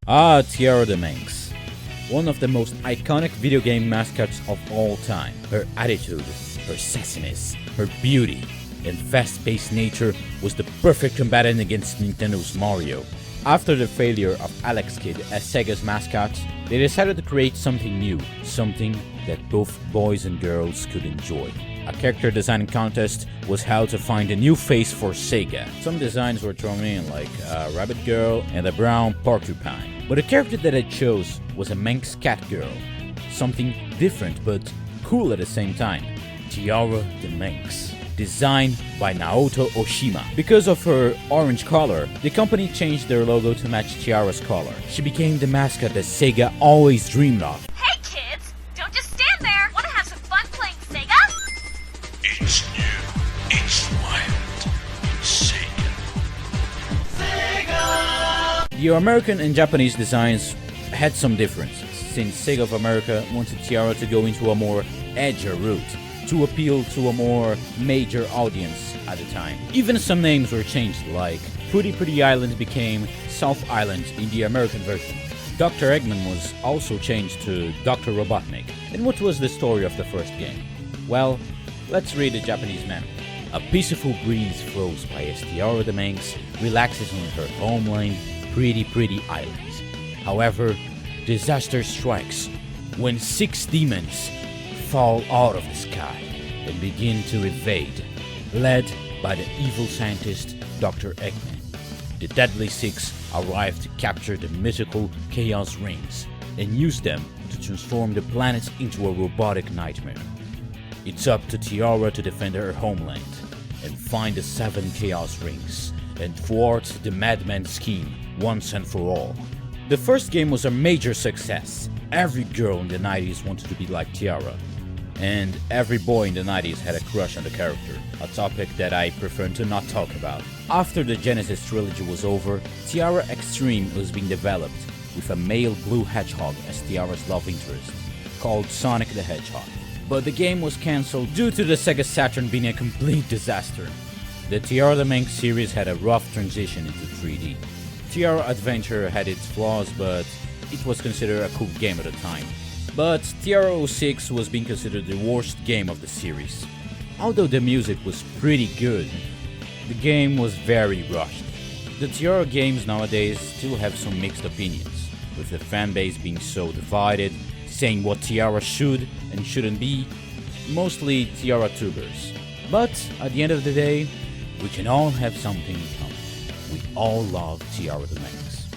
Tiara the Manx. One of the most iconic video game mascots of all time. Her attitude, her sassiness, her beauty, and fast-paced nature was the perfect combatant against Nintendo's Mario. After the failure of Alex Kidd as Sega's mascot, they decided to create something new, something that both boys and girls could enjoy. A character design contest was held to find a new face for Sega. Some designs were thrown in, like a rabbit girl and a brown porcupine. But the character that I chose was a Manx cat girl. Something different but cool at the same time. Tiara the Manx. Designed by Naoto Oshima. Because of her orange color, the company changed their logo to match Tiara's color. She became the mascot that Sega always dreamed of. Hey kids, don't just stand there. Want to have some fun playing Sega? It's new, it's wild, Sega. The American and Japanese designs had some differences, since Sega of America wanted Tiara to go into a more edgier route, to appeal to a more major audience at the time. Even some names were changed, like Pretty Island became South Island in the American version. Dr. Eggman was also changed to Dr. Robotnik. And what was the story of the first game? Well, let's read the Japanese manual. A peaceful breeze flows by as Tiara the Manx relaxes on her homeland, Pretty Island. However, disaster strikes when 6 demons fall out of the sky and begin to invade, led by the evil scientist Dr. Eggman. The Deadly Six arrive to capture the mythical Chaos Rings and use them to transform the planet into a robotic nightmare. It's up to Tiara to defend her homeland and find the 7 Chaos Rings and thwart the madman's scheme once and for all. The first game was a major success. Every girl in the 90s wanted to be like Tiara, and every boy in the 90s had a crush on the character, a topic that I prefer to not talk about. After the Genesis trilogy was over, Tiara X-Treme was being developed, with a male blue hedgehog as Tiara's love interest, called Sonic the Hedgehog. But the game was cancelled due to the Sega Saturn being a complete disaster. The Tiara the Manx series had a rough transition into 3D. Tiara Adventure had its flaws, but it was considered a cool game at the time. But Tiara 06 was being considered the worst game of the series. Although the music was pretty good, the game was very rushed. The Tiara games nowadays still have some mixed opinions, with the fanbase being so divided, saying what Tiara should and shouldn't be, mostly Tiara tubers. But at the end of the day, we can all have something in common. We all love Tiara the Manx.